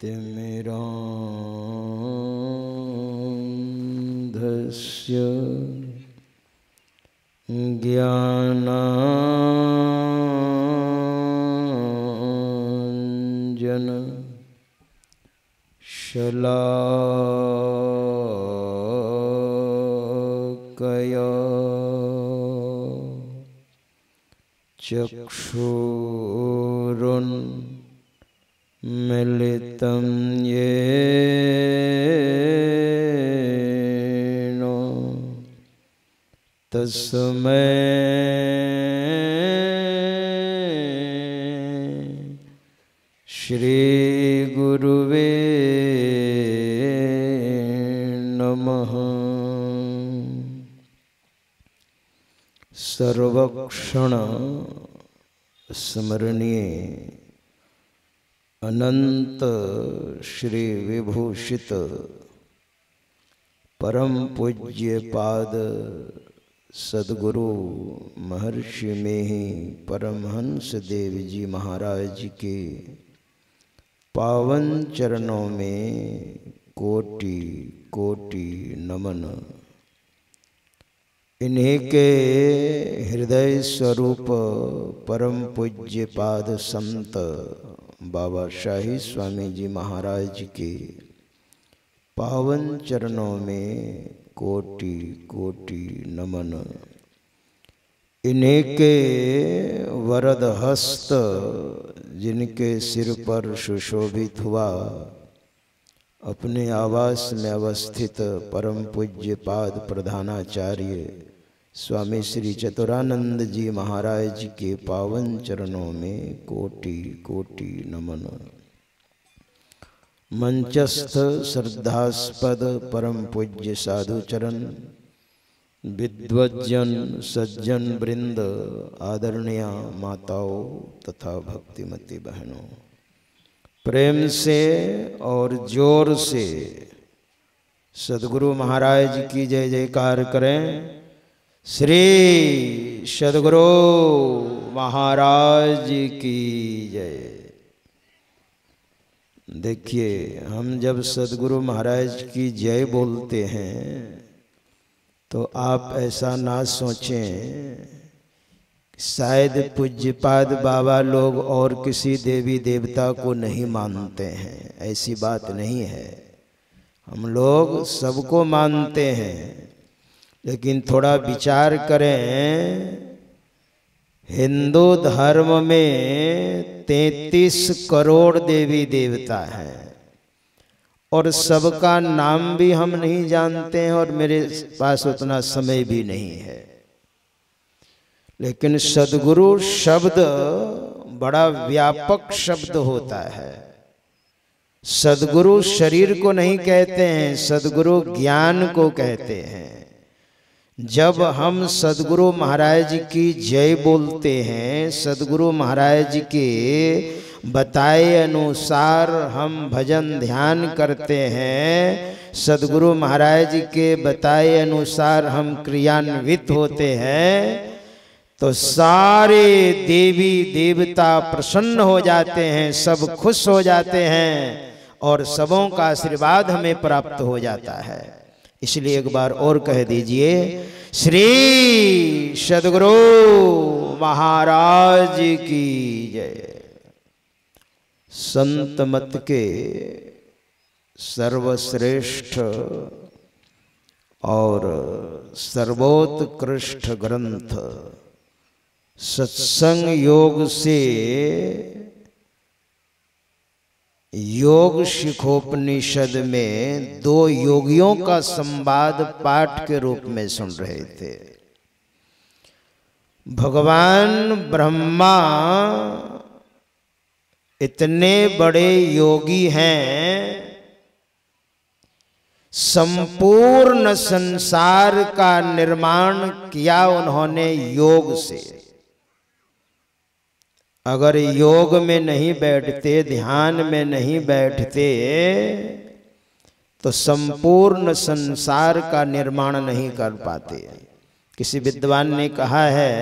तिमिरान्धस्य ज्ञानाञ्जन शलाकया चक्षुरुन्मीलितं येन तस्मै श्री गुरुवे नमः। सर्वक्षण स्मरणीय अनंत श्री विभूषित परम पूज्य पाद सद्गुरु महर्षि में ही परमहंस देव जी महाराज के पावन चरणों में कोटि कोटि नमन। इन्हीं के हृदय स्वरूप परम पूज्य पाद संत बाबा शाही स्वामी जी महाराज के पावन चरणों में कोटि कोटि नमन। इन्हीं के वरद हस्त जिनके सिर पर सुशोभित हुआ अपने आवास में अवस्थित परम पूज्य पाद प्रधानाचार्य स्वामी श्री चतुरानंद जी महाराज के पावन चरणों में कोटि कोटि नमन। मंचस्थ श्रद्धास्पद परम पूज्य साधु चरण विद्वज्जन सज्जन वृंद आदरणीय माताओं तथा भक्तिमती बहनों, प्रेम से और जोर से सद्गुरु महाराज की जय जयकार करें। श्री सद्गुरु महाराज की जय। देखिए, हम जब सद्गुरु महाराज की जय बोलते हैं तो आप ऐसा ना सोचें शायद पूज्यपाद बाबा लोग और किसी देवी देवता को नहीं मानते हैं। ऐसी बात नहीं है, हम लोग सबको मानते हैं, लेकिन थोड़ा विचार करें। हिंदू धर्म में 33 करोड़ देवी देवता हैं और सबका नाम भी हम नहीं जानते हैं और मेरे पास उतना समय भी नहीं है। लेकिन सद्गुरु शब्द बड़ा व्यापक शब्द होता है। सद्गुरु शरीर को नहीं कहते हैं, सद्गुरु ज्ञान को कहते हैं। जब हम सद्गुरु महाराज की जय बोलते हैं, सद्गुरु महाराज के बताए अनुसार हम भजन ध्यान करते हैं, सद्गुरु महाराज के बताए अनुसार हम क्रियान्वित होते हैं, तो सारे देवी देवता प्रसन्न हो जाते हैं, सब खुश हो जाते हैं और सबों का आशीर्वाद हमें प्राप्त हो जाता है। इसलिए एक बार और कह दीजिए, श्री सद्गुरु महाराज की जय। संत मत के सर्वश्रेष्ठ और सर्वोत्कृष्ट ग्रंथ सत्संग योग से योग शिखोपनिषद में 2 योगियों का संवाद पाठ के रूप में सुन रहे थे। भगवान ब्रह्मा इतने बड़े योगी हैं, संपूर्ण संसार का निर्माण किया उन्होंने योग से। अगर योग में नहीं बैठते, ध्यान में नहीं बैठते, तो संपूर्ण संसार का निर्माण नहीं कर पाते। किसी विद्वान ने कहा है,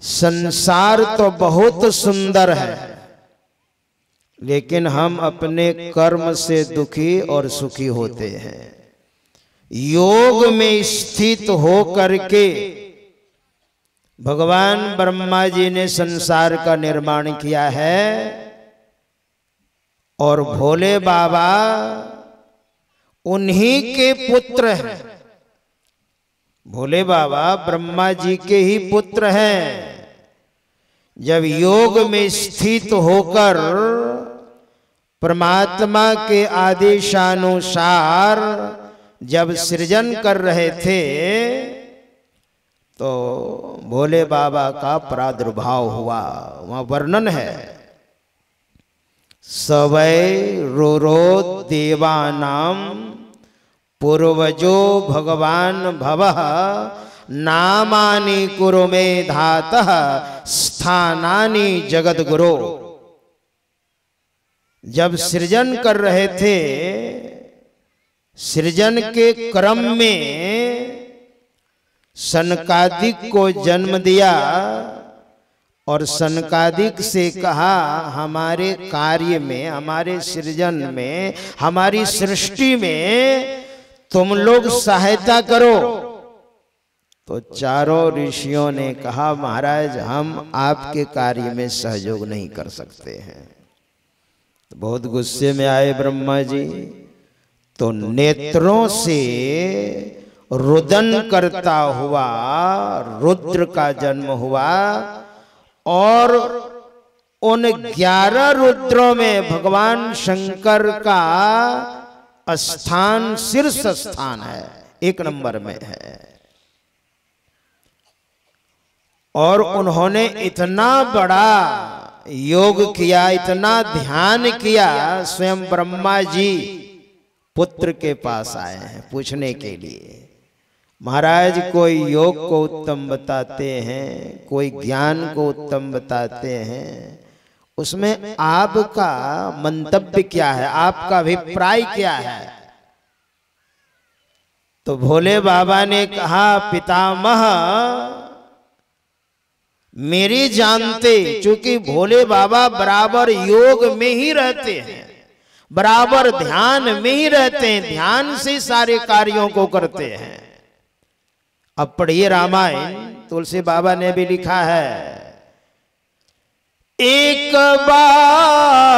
संसार तो बहुत सुंदर है, लेकिन हम अपने कर्म से दुखी और सुखी होते हैं। योग में स्थित हो करके भगवान ब्रह्मा जी ने संसार का निर्माण किया है और भोले बाबा उन्हीं के पुत्र हैं। भोले बाबा ब्रह्मा जी के ही पुत्र हैं। जब योग में स्थित होकर परमात्मा के आदेशानुसार जब सृजन कर रहे थे तो भोले बाबा का प्रादुर्भाव हुआ। वहां वर्णन है, सवै रोरो देवानाम पूर्वजो भगवान भवः नामानि कुरु मे धातः स्थानानि जगद्गुरो। जब सृजन कर रहे थे, सृजन के क्रम में सनकादिक को जन्म दिया और सनकादिक से कहा हमारे कार्य में, हमारे सृजन में, हमारी सृष्टि में तुम लोग सहायता करो। तो चारों ऋषियों ने कहा महाराज हम आपके कार्य में सहयोग नहीं कर सकते हैं। तो बहुत गुस्से में आए ब्रह्मा जी, तो नेत्रों से रुदन करता हुआ रुद्र का जन्म हुआ और उन 11 रुद्रों में भगवान शंकर का स्थान शीर्ष स्थान है, 1 नंबर में है। और उन्होंने इतना बड़ा योग किया, इतना ध्यान किया, स्वयं ब्रह्मा जी पुत्र के पास आए हैं पूछने के लिए। महाराज कोई योग को उत्तम बताते हैं, कोई ज्ञान को उत्तम बताते हैं, उसमें आपका मंतव्य क्या है, आपका अभिप्राय क्या है? तो भोले बाबा ने कहा पितामह मेरी जानते, चूंकि भोले बाबा बराबर योग में ही रहते हैं, बराबर ध्यान में ही रहते हैं, ध्यान से सारे कार्यों को करते हैं। अब पढ़िए रामायण, तुलसी बाबा ने भी लिखा है, एक बार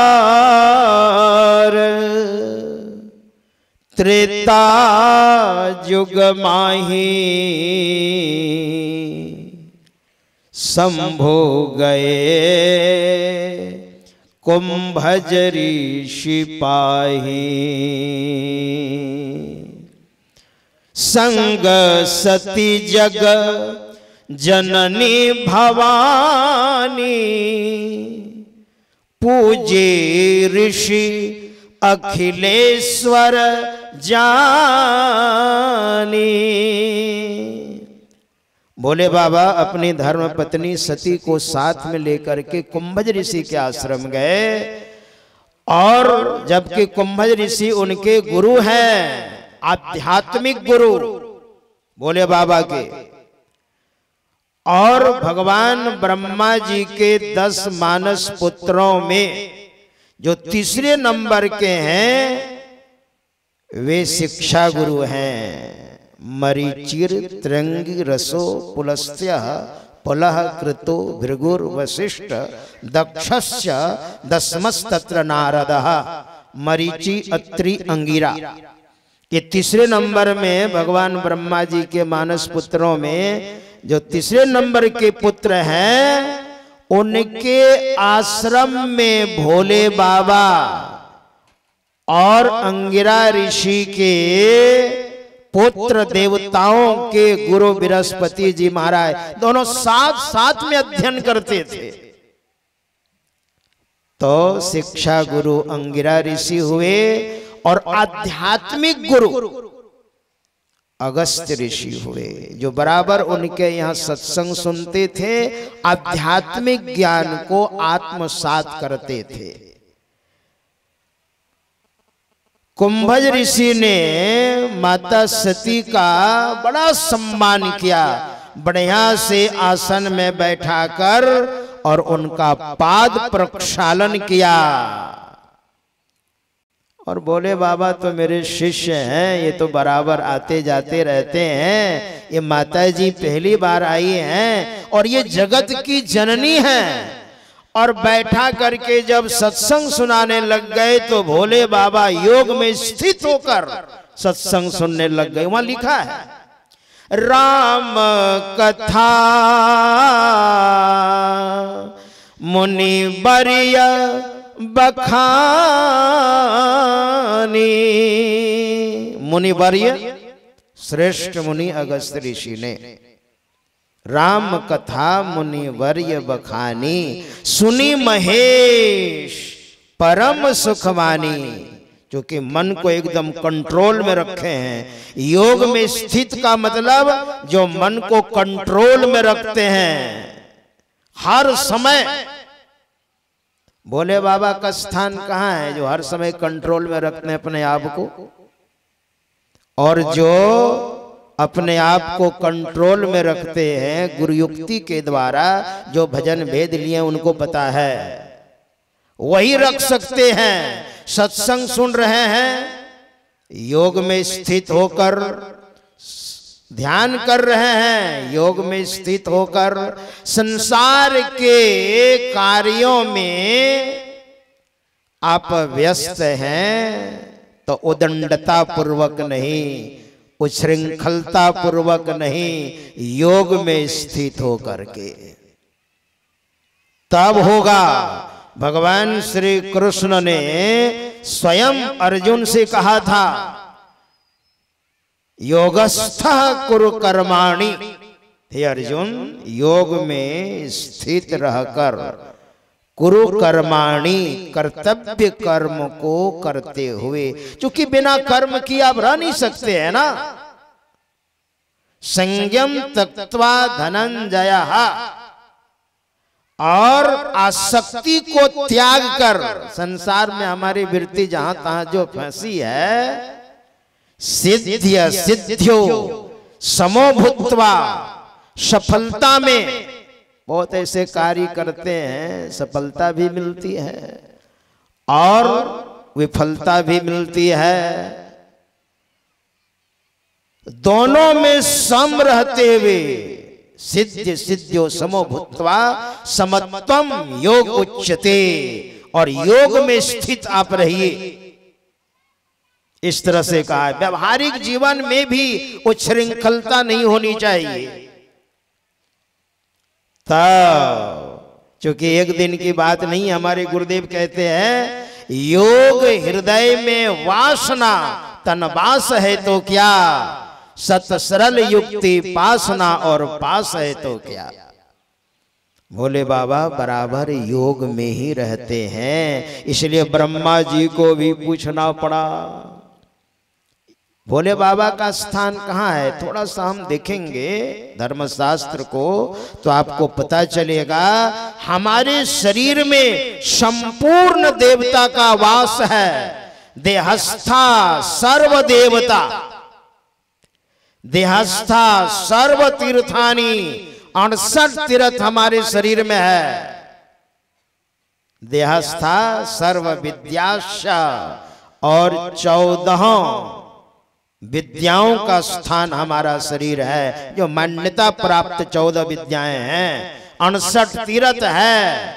त्रेता युग माही शंभो गए कुंभज ऋषि पाही। संग सती जग जननी भवानी पूजे ऋषि अखिलेश्वर जानी। भोले बाबा अपनी धर्म पत्नी सती को साथ में लेकर के कुंभज ऋषि के आश्रम गए और जबकि कुंभज ऋषि उनके गुरु हैं, आध्यात्मिक गुरु भोले बाबा के, और भगवान ब्रह्मा जी के 10 मानस पुत्रों में जो तीसरे नंबर के हैं वे शिक्षा गुरु हैं। मरीचिर त्रंगी रसो पुलस्त्य पुलह कृतो भृगुर वशिष्ठ दक्षस्य दशमस्तत्र नारदः। मरीचि अत्रि अंगिरा, ये तीसरे नंबर में भगवान ब्रह्मा जी के मानस पुत्रों में जो तीसरे नंबर के पुत्र हैं, उनके आश्रम में भोले बाबा और अंगिरा ऋषि के पुत्र देवताओं के गुरु बृहस्पति जी महाराज दोनों साथ साथ में अध्ययन करते थे। तो शिक्षा गुरु अंगिरा ऋषि हुए और आध्यात्मिक गुरु अगस्त्य ऋषि हुए, जो बराबर उनके यहाँ सत्संग सुनते थे, आध्यात्मिक ज्ञान को आत्मसात करते थे। कुंभज ऋषि ने माता सती का बड़ा सम्मान किया, बढ़िया से आसन में बैठाकर और उनका पाद प्रक्षालन किया और बोले बाबा तो मेरे शिष्य हैं, ये तो बराबर आते जाते रहते हैं, ये माता जी पहली बार आई हैं और ये जगत की जननी हैं। और बैठा करके जब सत्संग सुनाने लग गए तो भोले बाबा योग में स्थित होकर सत्संग सुनने लग गए। वहां लिखा है राम कथा मुनि बरिय बखानी। मुनि बरिय श्रेष्ठ मुनि अगस्त्य ऋषि ने राम कथा मुनि वर्य बखानी, सुनी महेश परम सुखवानी। जो कि मन को एकदम कंट्रोल में रखे हैं। योग में स्थित का मतलब जो मन को कंट्रोल में रखते हैं हर समय। भोले बाबा का स्थान कहाँ है जो हर समय कंट्रोल में रखते हैं अपने आप को, और जो अपने आप को कंट्रोल में रखते हैं गुरुयुक्ति के द्वारा, जो भजन भेद लिए उनको पता है वही रख सकते हैं। सत्संग सुन रहे हैं, योग में स्थित होकर ध्यान कर रहे हैं, योग में स्थित होकर संसार के कार्यों में आप व्यस्त हैं तो उदंडता पूर्वक नहीं, उच्छृंखलता पूर्वक नहीं, योग में स्थित होकर के तब होगा। भगवान श्री कृष्ण ने स्वयं अर्जुन से कहा था योगस्थः कुरु कर्माणि। हे अर्जुन, योग में स्थित रहकर कुरु कर्माणि, कर्तव्य कर्म को करते हुए, क्योंकि बिना कर्म किए आप रह नहीं सकते हैं ना। संयम त्यक्त्वा धनंजयः, और आसक्ति को त्याग कर, संसार में हमारी वृत्ति जहां तहां जो फंसी है, सिद्ध्य सिद्ध्यो समो भूत्वा, सफलता में बहुत ऐसे कार्य करते हैं, सफलता भी मिलती है और विफलता भी मिलती है, दोनों में सम रहते हुए सिद्ध सिद्ध्यो समो भूत्वा समत्वम योग उच्यते, और योग में स्थित आप रहिए। इस तरह से कहा है। व्यवहारिक जीवन में भी उच्छृंखलता नहीं होनी चाहिए। तब क्योंकि एक दिन की बात नहीं, हमारे गुरुदेव कहते हैं योग हृदय में वासना तन वास है तो क्या, सत सरल युक्ति पासना और पास है तो क्या। भोले बाबा बराबर योग में ही रहते हैं, इसलिए ब्रह्मा जी को भी पूछना पड़ा भोले बाबा का स्थान कहाँ है। थोड़ा सा हम देखेंगे धर्मशास्त्र को तो आपको पता चलेगा हमारे शरीर में संपूर्ण देवता का वास है। देहस्था सर्व देवता, देहस्था सर्व तीर्थानी, 68 तीर्थ हमारे शरीर में है। देहस्था सर्व विद्याश्च, और 14 विद्याओं का स्थान हमारा शरीर है। जो मान्यता प्राप्त 14 विद्याएं हैं, 68 तीर्थ है,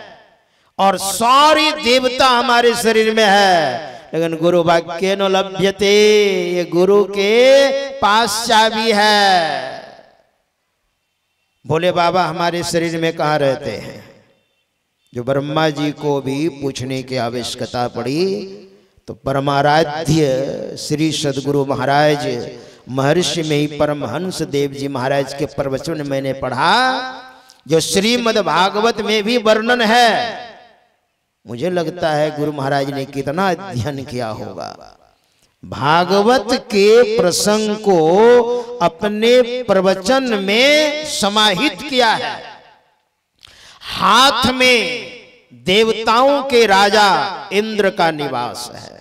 और सारी देवता हमारे शरीर में है। लेकिन गुरु वाक्य न लभ्यते, ये गुरु के पास चाबी है। भोले बाबा हमारे शरीर में कहाँ रहते हैं, जो ब्रह्मा जी को भी पूछने की आवश्यकता पड़ी तो परमाराध्य श्री सदगुरु महाराज महर्षि में ही परमहंस देव जी महाराज के प्रवचन मैंने पढ़ा, जो श्रीमद् भागवत में भी वर्णन है। मुझे लगता है गुरु महाराज ने कितना अध्ययन किया होगा। भागवत के प्रसंग को अपने प्रवचन में समाहित किया है। हाथ में देवताओं के राजा इंद्र का निवास है,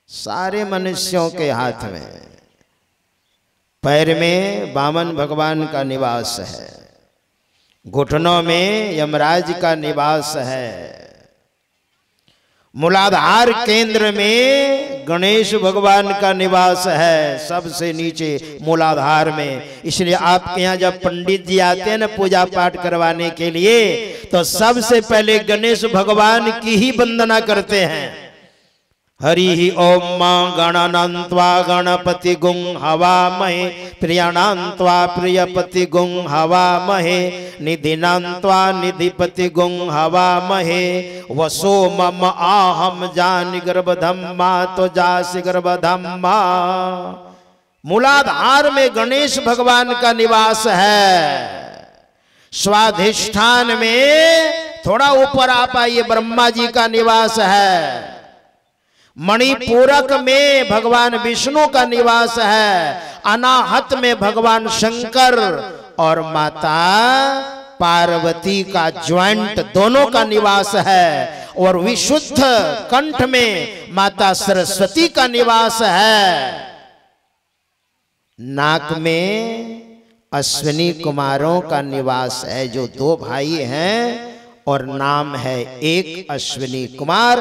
सारे मनुष्यों के हाथ में। पैर में वामन भगवान का निवास है, घुटनों में यमराज का निवास है। मूलाधार केंद्र में गणेश भगवान का निवास है, सबसे नीचे मूलाधार में। इसलिए आपके यहाँ जब पंडित जी आते हैं ना पूजा पाठ करवाने के लिए, तो सबसे पहले गणेश भगवान की ही वंदना करते हैं। हरि ओम मां गणानान्त्वा गणपति गुं हवामहे, प्रियाणान्त्वा प्रियपति गुं हवामहे, निधिनान्त्वा निधिपति गुं हवामहे, वसो मम आहम जानि गर्भधम्मा तो जासि गर्भधम्मा। मूलाधार में गणेश भगवान का निवास है। स्वाधिष्ठान में थोड़ा ऊपर आप आइए, ब्रह्मा जी का निवास है। मणिपूरक में भगवान विष्णु का निवास है। अनाहत में भगवान शंकर और माता पार्वती का ज्वाइंट दोनों का निवास है। और विशुद्ध कंठ में माता सरस्वती का निवास है। नाक में अश्विनी कुमारों का निवास है, जो 2 भाई हैं और नाम है एक अश्विनी कुमार,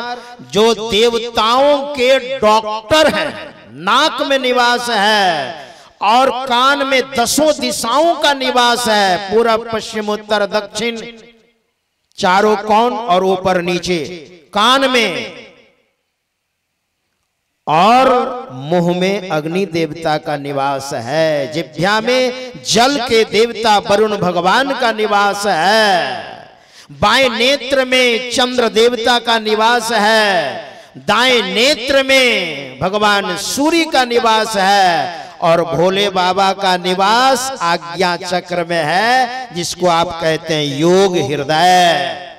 जो देवताओं के डॉक्टर हैं। नाक में निवास है और कान में 10 दिशाओं का निवास है। पूरब पश्चिम उत्तर दक्षिण चारों कोण और ऊपर नीचे कान में। और मुंह में अग्नि देवता का निवास है। जिह्वा में जल के देवता वरुण भगवान का निवास है। बाएं नेत्र में चंद्र देवता का निवास है। दाएं नेत्र में भगवान सूर्य का निवास है। और भोले बाबा का निवास आज्ञा चक्र में है, जिसको आप कहते हैं योग हृदय।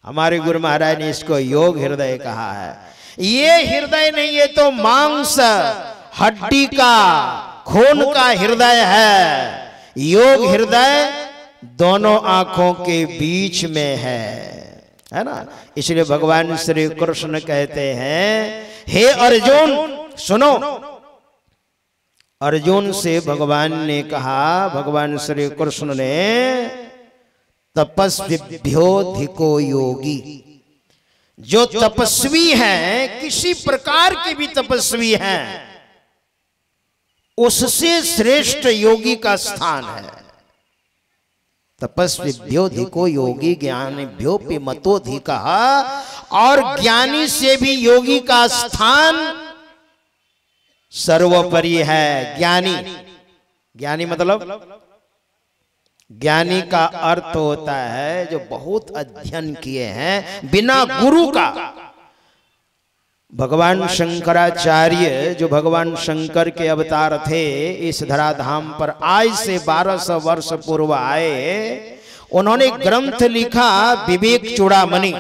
हमारे गुरु महाराज ने इसको योग हृदय कहा है। ये हृदय नहीं, ये तो मांस हड्डी का खून का हृदय है। योग हृदय दोनों आंखों के बीच में है ना। इसलिए भगवान श्री कृष्ण कहते हैं, हे अर्जुन सुनो। अर्जुन से भगवान ने कहा, भगवान श्री कृष्ण ने, तपस्विभ्योऽधिको योगी। जो तपस्वी हैं, किसी प्रकार के भी तपस्वी हैं, उससे श्रेष्ठ योगी का स्थान है। तपस्विभ्योऽधिको योगी ज्ञानिभ्योऽपि मतोऽधिकः। और ज्ञानी से भी योगी का स्थान सर्वोपरि है। ज्ञानी मतलब, ज्ञानी का अर्थ होता है जो बहुत अध्ययन किए हैं बिना गुरु का। भगवान शंकराचार्य, जो भगवान शंकर के अवतार थे, इस धराधाम पर आज से 1200 वर्ष पूर्व आए। उन्होंने ग्रंथ लिखा विवेक चूड़ामणि।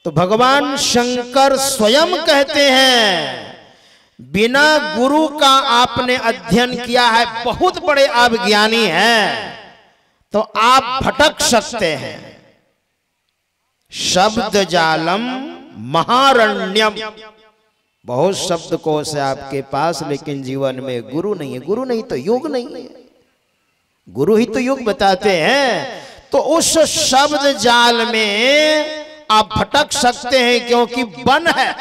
तो भगवान शंकर स्वयं कहते हैं, बिना गुरु का आपने अध्ययन किया है, बहुत बड़े आप ज्ञानी हैं, तो आप भटक सकते हैं। शब्द जालम महारण्यम। बहुत शब्दकोश है आपके पास, लेकिन जीवन में गुरु नहीं है। गुरु नहीं तो योग नहीं है। गुरु ही तो योग बताते हैं। तो उस शब्द जाल में आप भटक सकते हैं, क्योंकि वन है।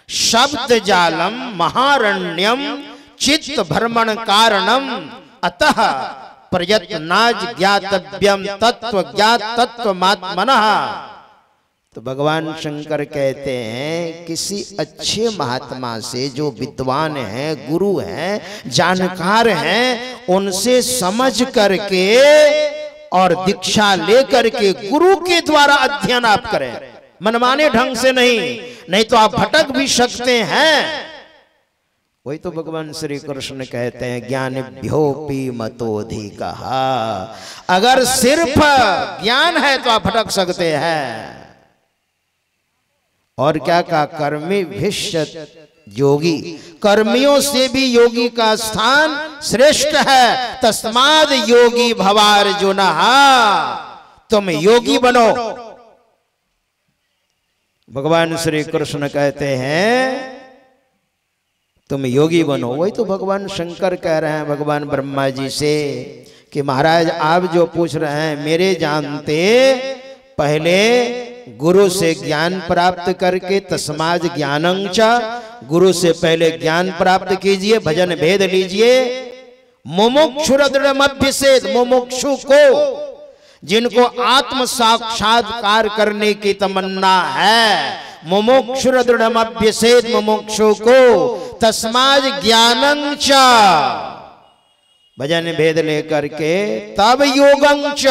शब्द जालम महारण्यम चित्त भ्रमण कारणम अतः प्रयत्नाज ज्ञातव्यम तत्व ज्ञात तत्वमात्मनः। तो भगवान शंकर कहते हैं, किसी अच्छे महात्मा से, जो विद्वान हैं, गुरु हैं, जानकार हैं, उनसे समझ करके और दीक्षा लेकर के गुरु के द्वारा अध्ययन आप करें, मनमाने ढंग से नहीं तो आप भटक भी सकते हैं। वही तो भगवान श्री कृष्ण कहते हैं, ज्ञानिभ्योऽपि मतोऽधिकः। अगर सिर्फ ज्ञान है तो आप भटक सकते हैं। और क्या कहा, कर्मी भिष्य योगी। कर्मियों से भी योगी का स्थान श्रेष्ठ है। तस्माद योगी भवार्जुनः। तुम योगी बनो। भगवान श्री कृष्ण कहते हैं तुम योगी बनो। वही तो भगवान शंकर कह रहे हैं भगवान ब्रह्मा जी से कि महाराज आप जो पूछ रहे हैं, मेरे जानते पहले गुरु से ज्ञान प्राप्त करके तस्माज ज्ञानं च, गुरु से पहले ज्ञान प्राप्त कीजिए, भजन भेद लीजिए। मुमुक्षुरदृढ़मभ्यसेत, मुमुक्षु को, जिनको आत्म साक्षात्कार करने की तमन्ना है, मुमुक्षुरदृढ़मभ्यसेत, मुमुक्षु को तस्माज ज्ञानं च, भजन भेद लेकर के तब योगं च,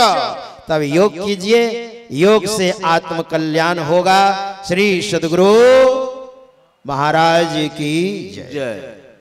तब योग कीजिए, योग से आत्म कल्याण होगा। श्री सद्गुरु महाराज की जय।